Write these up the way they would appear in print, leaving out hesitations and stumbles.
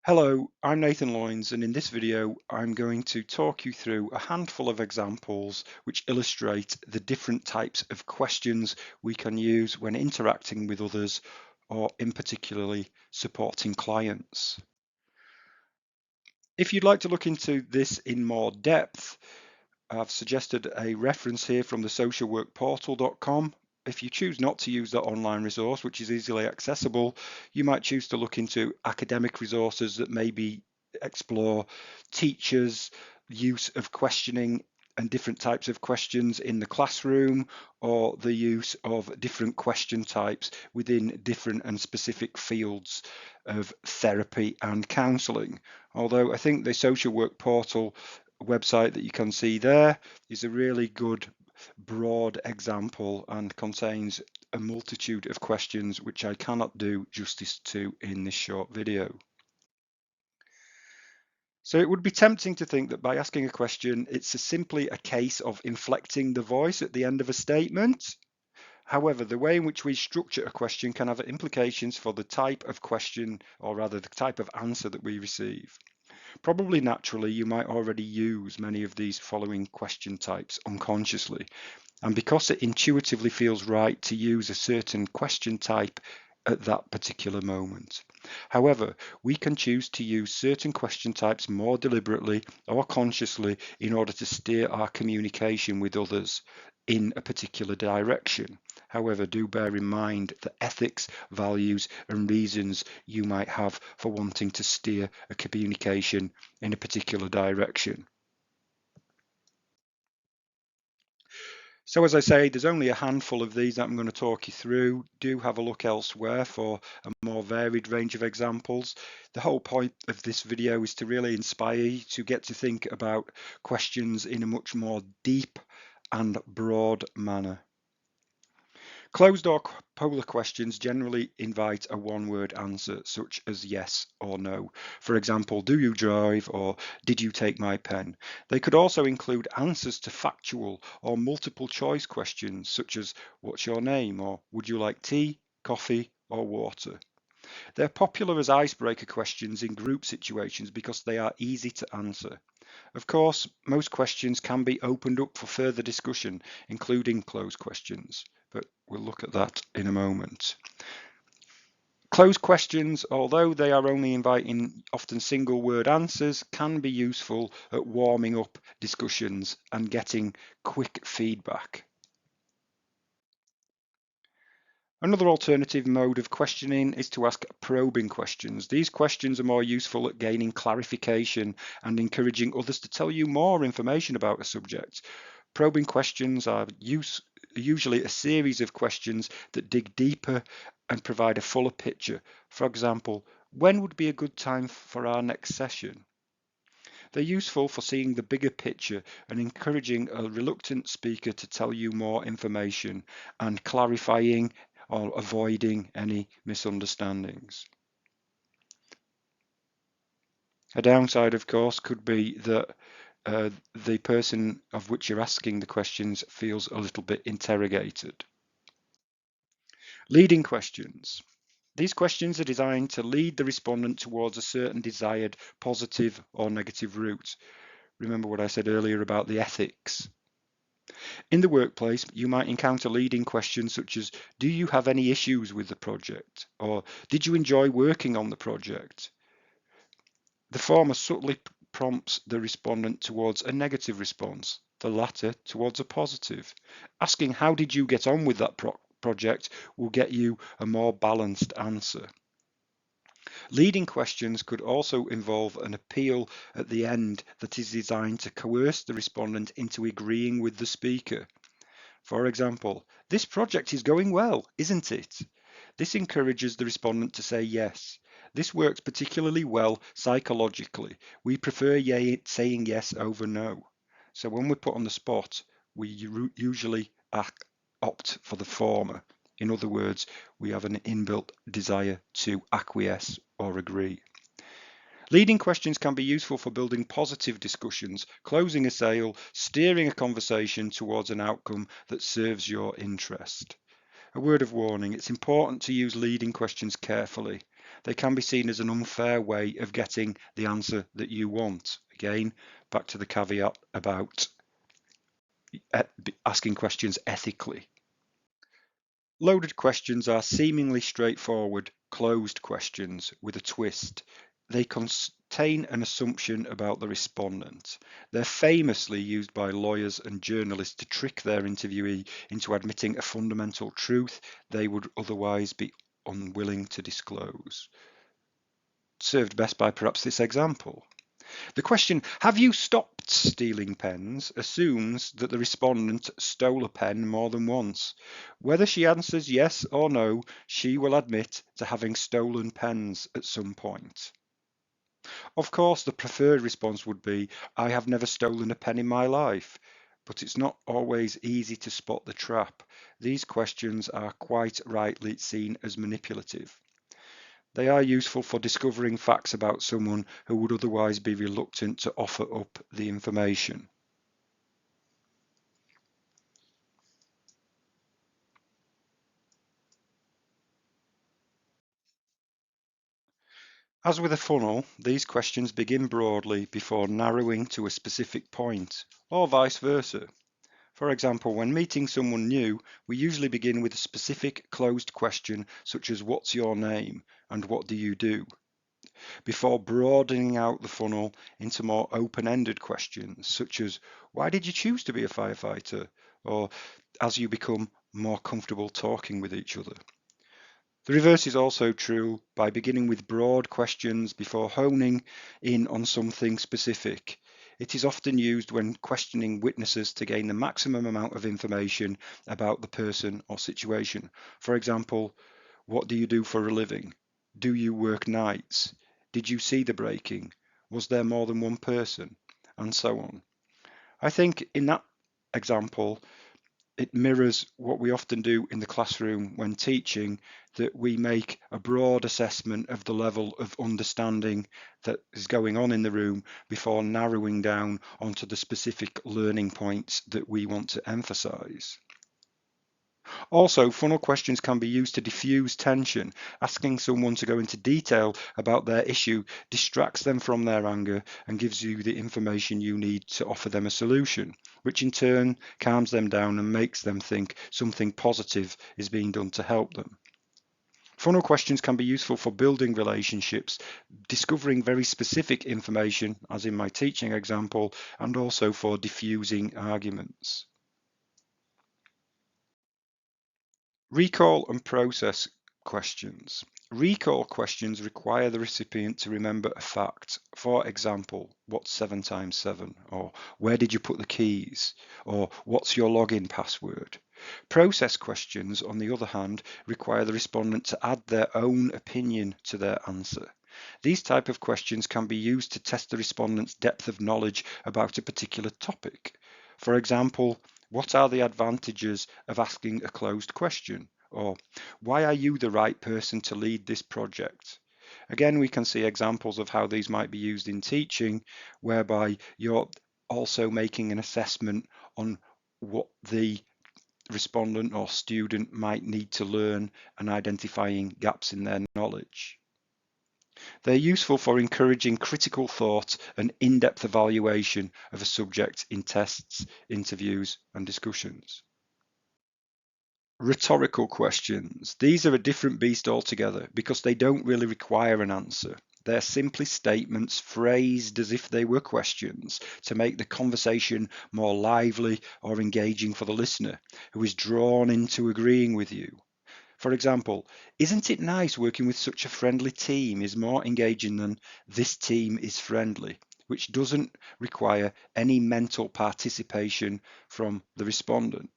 Hello, I'm Nathan Loynes, and in this video I'm going to talk you through a handful of examples which illustrate the different types of questions we can use when interacting with others or in particularly supporting clients. If you'd like to look into this in more depth, I've suggested a reference here from the socialworkportal.com. If you choose not to use that online resource, which is easily accessible, you might choose to look into academic resources that maybe explore teachers' use of questioning and different types of questions in the classroom, or the use of different question types within different and specific fields of therapy and counselling. Although I think the social work portal website that you can see there is a really good broad example and contains a multitude of questions which I cannot do justice to in this short video. So it would be tempting to think that by asking a question, it's simply a case of inflecting the voice at the end of a statement. However, the way in which we structure a question can have implications for the type of question, or rather the type of answer that we receive. Probably naturally, you might already use many of these following question types unconsciously. And because it intuitively feels right to use a certain question type at that particular moment. However, we can choose to use certain question types more deliberately or consciously in order to steer our communication with others in a particular direction. However, do bear in mind the ethics, values, and reasons you might have for wanting to steer a communication in a particular direction. So as I say, there's only a handful of these that I'm going to talk you through. Do have a look elsewhere for a more varied range of examples. The whole point of this video is to really inspire you to get to think about questions in a much more deep and broad manner. Closed or polar questions generally invite a one-word answer, such as yes or no. For example, do you drive, or did you take my pen? They could also include answers to factual or multiple choice questions, such as what's your name, or would you like tea, coffee, or water? They're popular as icebreaker questions in group situations because they are easy to answer. Of course, most questions can be opened up for further discussion, including closed questions, but we'll look at that in a moment. Closed questions, although they are only inviting often single word answers, can be useful at warming up discussions and getting quick feedback. Another alternative mode of questioning is to ask probing questions. These questions are more useful at gaining clarification and encouraging others to tell you more information about a subject. Probing questions are usually a series of questions that dig deeper and provide a fuller picture. For example, when would be a good time for our next session? They're useful for seeing the bigger picture and encouraging a reluctant speaker to tell you more information and clarifying or avoiding any misunderstandings. A downside, of course, could be that the person of which you're asking the questions feels a little bit interrogated. Leading questions. These questions are designed to lead the respondent towards a certain desired positive or negative route. Remember what I said earlier about the ethics. In the workplace, you might encounter leading questions such as, do you have any issues with the project? Or did you enjoy working on the project? The former subtly prompts the respondent towards a negative response, the latter towards a positive. Asking how did you get on with that project will get you a more balanced answer. Leading questions could also involve an appeal at the end that is designed to coerce the respondent into agreeing with the speaker. For example, this project is going well, isn't it? This encourages the respondent to say yes. This works particularly well psychologically. We prefer saying yes over no. So when we're put on the spot, we usually opt for the former. In other words, we have an inbuilt desire to acquiesce or agree. Leading questions can be useful for building positive discussions, closing a sale, steering a conversation towards an outcome that serves your interest. A word of warning, it's important to use leading questions carefully. They can be seen as an unfair way of getting the answer that you want. Again, back to the caveat about asking questions ethically. Loaded questions are seemingly straightforward, closed questions with a twist. They contain an assumption about the respondent. They're famously used by lawyers and journalists to trick their interviewee into admitting a fundamental truth they would otherwise be unwilling to disclose. Served best by perhaps this example. The question, have you stopped stealing pens, assumes that the respondent stole a pen more than once. Whether she answers yes or no, she will admit to having stolen pens at some point. Of course, the preferred response would be, I have never stolen a pen in my life. But it's not always easy to spot the trap. These questions are quite rightly seen as manipulative. They are useful for discovering facts about someone who would otherwise be reluctant to offer up the information. As with a funnel, these questions begin broadly before narrowing to a specific point, or vice versa. For example, when meeting someone new, we usually begin with a specific closed question such as what's your name and what do you do, before broadening out the funnel into more open-ended questions such as why did you choose to be a firefighter, or as you become more comfortable talking with each other. The reverse is also true by beginning with broad questions before honing in on something specific. It is often used when questioning witnesses to gain the maximum amount of information about the person or situation. For example, what do you do for a living? Do you work nights? Did you see the breaking? Was there more than one person? And so on. I think in that example, it mirrors what we often do in the classroom when teaching, that we make a broad assessment of the level of understanding that is going on in the room before narrowing down onto the specific learning points that we want to emphasize. Also, funnel questions can be used to diffuse tension. Asking someone to go into detail about their issue distracts them from their anger and gives you the information you need to offer them a solution, which in turn calms them down and makes them think something positive is being done to help them. Funnel questions can be useful for building relationships, discovering very specific information, as in my teaching example, and also for diffusing arguments. Recall and process questions. Recall questions require the recipient to remember a fact. For example, what's 7 times 7? Or where did you put the keys? Or what's your login password? Process questions, on the other hand, require the respondent to add their own opinion to their answer. These type of questions can be used to test the respondent's depth of knowledge about a particular topic. For example, what are the advantages of asking a closed question? Or why are you the right person to lead this project? Again, we can see examples of how these might be used in teaching, whereby you're also making an assessment on what the respondent or student might need to learn and identifying gaps in their knowledge. They're useful for encouraging critical thought and in-depth evaluation of a subject in tests, interviews, and discussions. Rhetorical questions. These are a different beast altogether because they don't really require an answer. They're simply statements phrased as if they were questions to make the conversation more lively or engaging for the listener, who is drawn into agreeing with you. For example, isn't it nice working with such a friendly team is more engaging than this team is friendly, which doesn't require any mental participation from the respondent.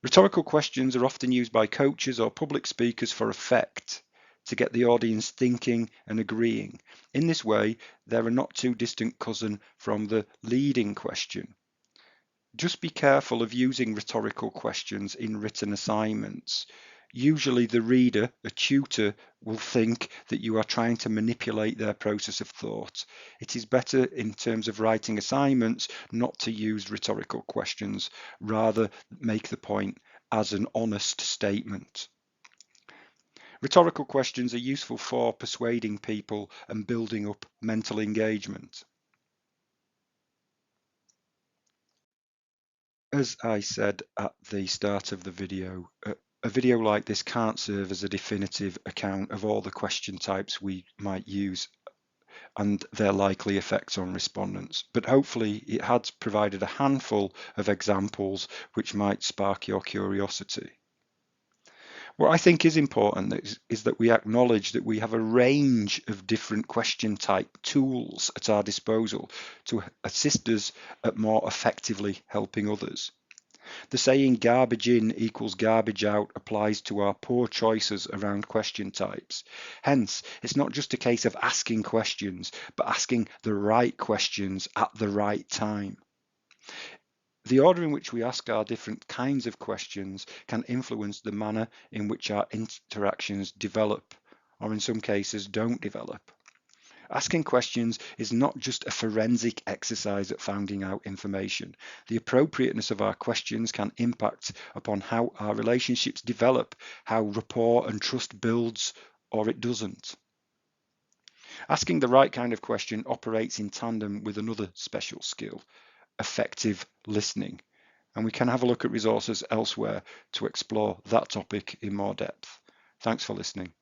Rhetorical questions are often used by coaches or public speakers for effect, to get the audience thinking and agreeing. In this way, they're a not too distant cousin from the leading question. Just be careful of using rhetorical questions in written assignments. Usually the reader, a tutor, will think that you are trying to manipulate their process of thought. It is better in terms of writing assignments not to use rhetorical questions, rather make the point as an honest statement. Rhetorical questions are useful for persuading people and building up mental engagement. As I said at the start of the video, a video like this can't serve as a definitive account of all the question types we might use and their likely effects on respondents, but hopefully it has provided a handful of examples which might spark your curiosity. What I think is important is that we acknowledge that we have a range of different question type tools at our disposal to assist us at more effectively helping others. The saying garbage in equals garbage out applies to our poor choices around question types. Hence, it's not just a case of asking questions, but asking the right questions at the right time. The order in which we ask our different kinds of questions can influence the manner in which our interactions develop, or in some cases don't develop. Asking questions is not just a forensic exercise at finding out information. The appropriateness of our questions can impact upon how our relationships develop, how rapport and trust builds or it doesn't. Asking the right kind of question operates in tandem with another special skill, effective listening. And we can have a look at resources elsewhere to explore that topic in more depth. Thanks for listening.